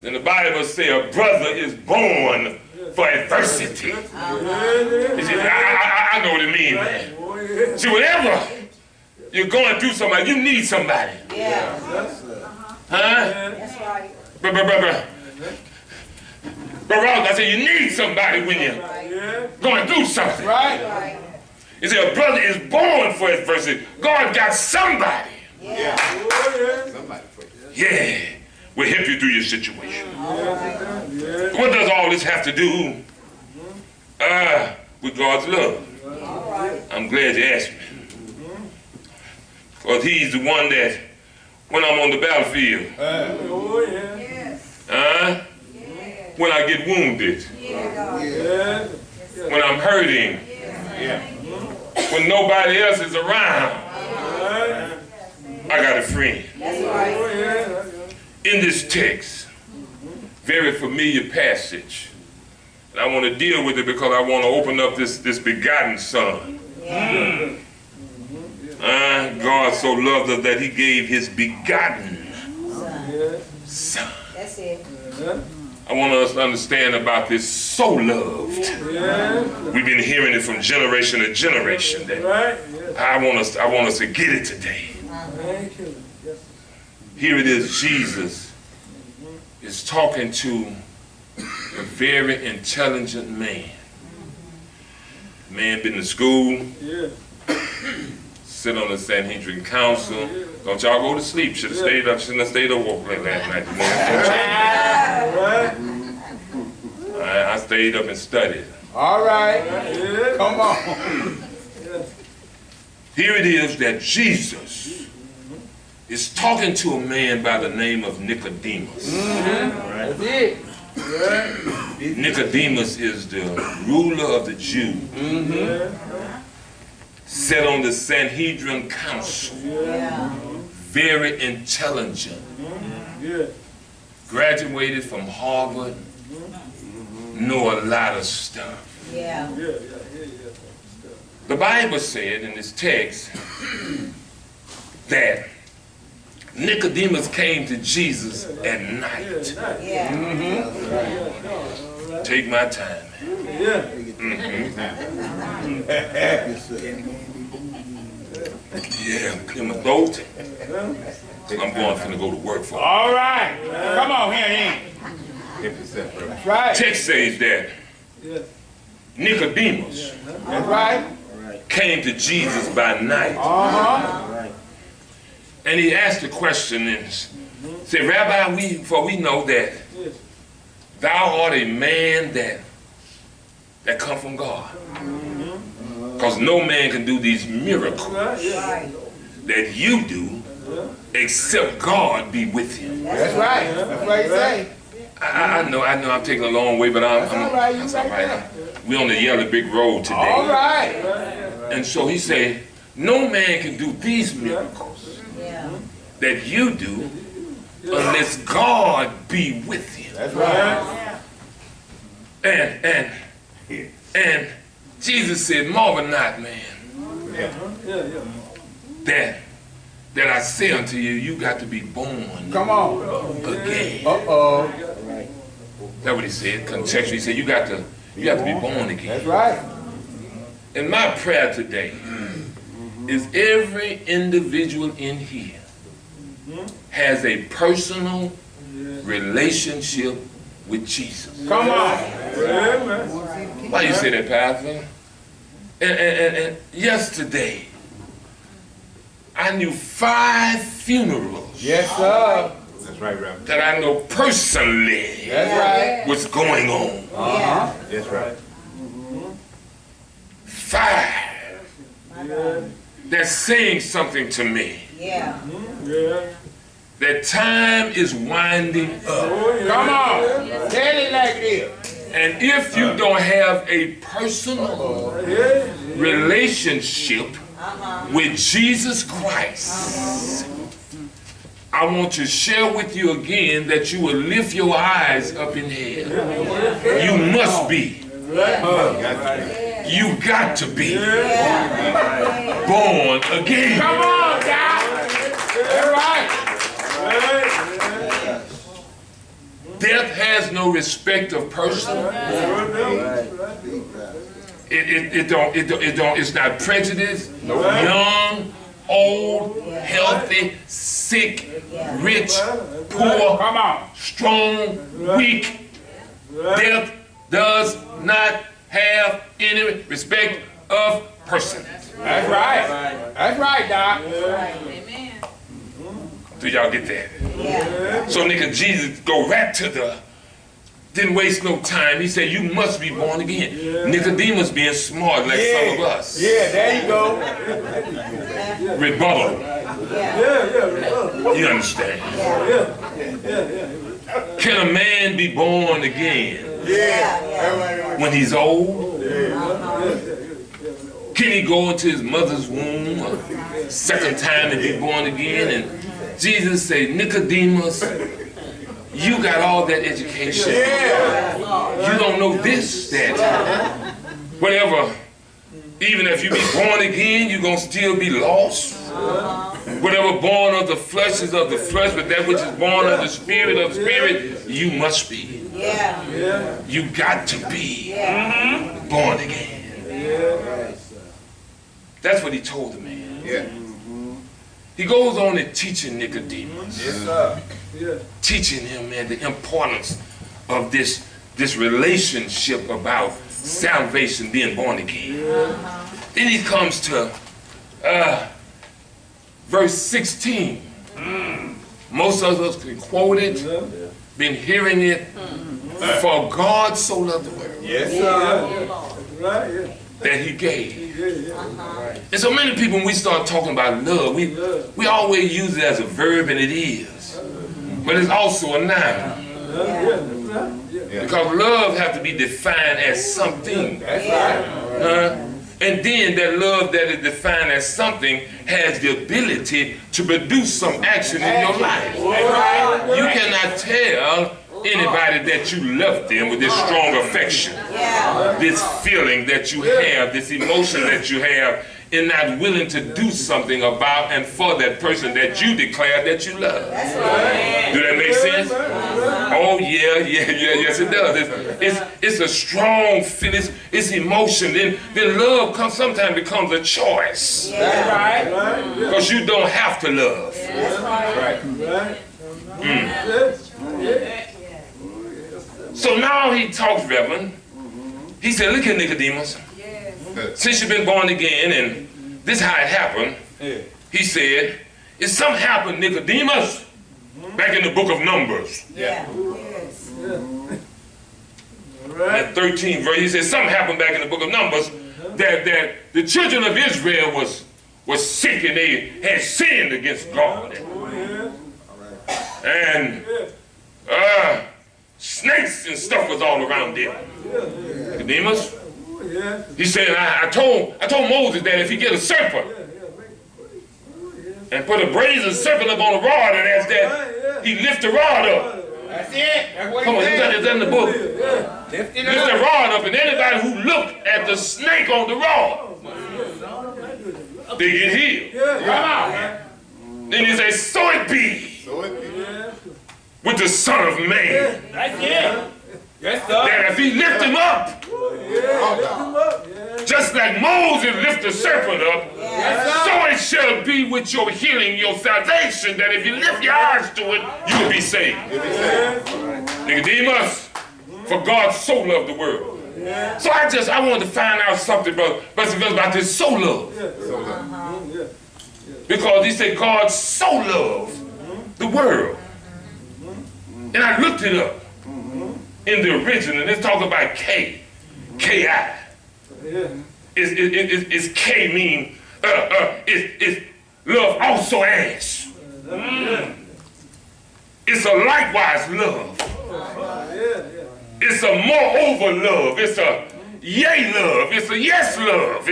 And the Bible says a brother is born for adversity. You see, I know what it means, man. See, whenever you're going through somebody, you need somebody. Yeah. Huh? That's right. But I said you need somebody when you're going through something. Right. You see, a brother is born for adversity. God got somebody. Yeah. Somebody for you. Yeah. Will help you through your situation. What does all this have to do with God's love? All right. I'm glad you asked me. Because he's the one that, when I'm on the battlefield, Yes. when I get wounded, when I'm hurting, when nobody else is around, I got a friend. That's right. In this text, very familiar passage, and I want to deal with it because I want to open up this begotten son. Yeah. God so loved us that he gave his begotten son. That's it. I want us to understand about this so loved. We've been hearing it from generation to generation. That I want us to get it today. Here it is, Jesus is talking to a very intelligent man. Man been to school, sit on the Sanhedrin Council. Don't y'all go to sleep. Should have stayed up. Shouldn't have stayed up last night. I stayed up and studied. All right. Come on. Here it is that Jesus is talking to a man by the name of Nicodemus. That's it. Nicodemus is the ruler of the Jews. Sat on the Sanhedrin Council. Yeah. Very intelligent. Graduated from Harvard. Know a lot of stuff. Yeah. The Bible said in this text that Nicodemus came to Jesus at night. Yeah. Take my time. Yeah, I'm clear my throat. I'm finna go to work for it. All right. Come on here, That's right. Text says that Nicodemus That's right. came to Jesus by night. And he asked the question and said, Rabbi, we know that thou art a man that come from God. Because no man can do these miracles Right. that you do except God be with him. That's right. That's what you say. I know I'm taking a long way, but That's all right. You that's right all right. there. We're on the yellow brick road today. All right. And so he said, no man can do these miracles Yeah. that you do unless God be with him. That's right. And Jesus said, marvel not, man, that I say unto you, you got to be born Come on. again. Uh-oh. That's what he said. Contextually, he said, you got to be born again. That's right. And my prayer today is every individual in here has a personal relationship with Jesus. Come on. Why you say that, Pastor? And yesterday, I knew 5 funerals Yes, sir. That's right, Reverend. that I know personally That's right. what's going on. Yeah. That's right. 5 that's saying something to me. Yeah. That time is winding up. Come on. Tell it like it is. And if you don't have a personal relationship with Jesus Christ, I want to share with you again that you will lift your eyes up in hell. You must be. You got to be born again. Come on, guys. That's right. Death has no respect of person. It's not prejudice. Young, old, healthy, sick, rich, poor, Come on. strong, weak. Death does not have any respect of person. That's right. That's right, Doc. Amen. Do y'all get that? Yeah. So nigga, Jesus go right to didn't waste no time. He said, you must be born again. Nicodemus being smart like some of us. Yeah, there you go. Rebuttal. Yeah. You understand? Yeah. Can a man be born again Yeah. when he's old? Can he go into his mother's womb a second time and be born again? And Jesus said, Nicodemus, you got all that education. You don't know this, that. Whatever. Even if you be born again, you're going to still be lost. Whatever born of the flesh is of the flesh, but that which is born of the spirit, you must be. Yeah. You got to be born again. That's what he told the man. He goes on and teaching Nicodemus. Teaching him, man, the importance of this relationship about salvation, being born again. Then he comes to verse 16. Most of us can quote it, been hearing it. For God so loved the world that he gave. And so many people, when we start talking about love, we always use it as a verb, and it is. But it's also a noun. Because love has to be defined as something. And then that love that is defined as something has the ability to produce some action in your life. You cannot tell anybody that you love them with this strong affection, this feeling that you have, this emotion that you have, and not willing to do something about and for that person that you declare that you love. Do that make sense? Oh yes it does. It's a strong feeling, it's emotion. Then love sometimes becomes a choice. Because you don't have to love. So now he talks, Reverend. He said, look at Nicodemus. Since you've been born again, and this is how it happened, he said, it's something happened, Nicodemus, back in the book of Numbers. At 13 verse, he said, something happened back in the book of Numbers, that the children of Israel was sick and they had sinned against God. And snakes and stuff was all around them. Nicodemus, he said, I told Moses that if he get a serpent and put a brazen serpent up on a rod, and as that he lift the rod up. That's it. That's what Come on, it's in the book. Lift it Lift the up. rod up, and anybody who looked at the snake on the rod, they get healed. Come on. Then he said, so it be with the Son of Man, That's it. Yes, sir. that if he lift him up, just like Moses lifted the serpent up, so it shall be with your healing, your salvation, that if you lift your eyes to it, you will be saved. Nicodemus, for God so loved the world. So I wanted to find out something about this so love. Because he said God so loved the world. And I looked it up in the original, and it's talking about K-I. It's K mean, it's love also as. It's a likewise love. It's a moreover love. It's a yea love. It's a yes love.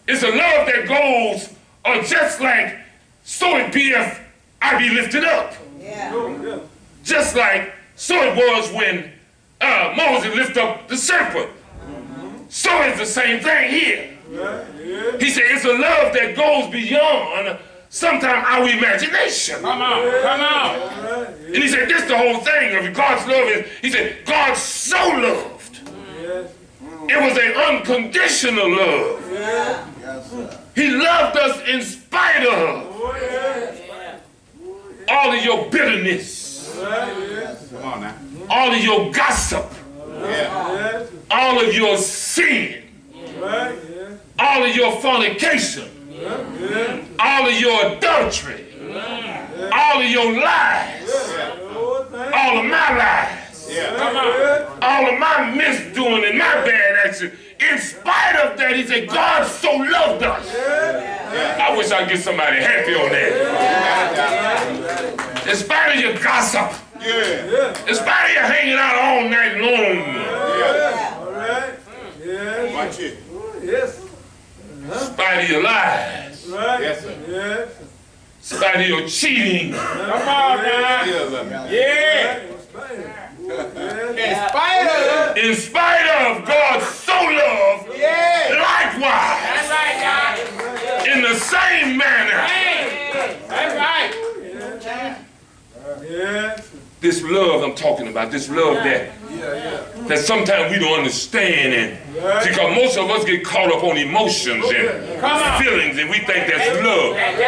It's a love that goes just like, so it be if I be lifted up. Just like, so it was when Moses lifted up the serpent. So it's the same thing here. He said it's a love that goes beyond sometimes our imagination. Come on. Come on. And he said, this the whole thing of God's love is, he said, God so loved. Yes. It was an unconditional love. Yeah. He loved us in spite of Oh, yeah. all of your bitterness, Right, yes. Come on now. all of your gossip, Yeah. Yes. all of your sin, Right, yes. all of your fornication, Yeah. all of your adultery, all of your lies, Oh, thank all of my lies, Yeah. Come on. you. all of my misdoing and my bad action. In spite of that, he said, God so loved us. I wish I could get somebody happy on that. In spite of your gossip, Yeah. in spite of you hanging out all night long, All right. Yes. Watch it. Yes. in spite of your lies, Right. Yes, sir. Yes. in spite of your cheating, Come on now. Yeah. In spite of. in spite of God's so love, Yeah. likewise, That's right, God. in the same manner, That's right. Yes. this love I'm talking about, this love that sometimes we don't understand, and because most of us get caught up on emotions and Come on. feelings, and we think that's love. That's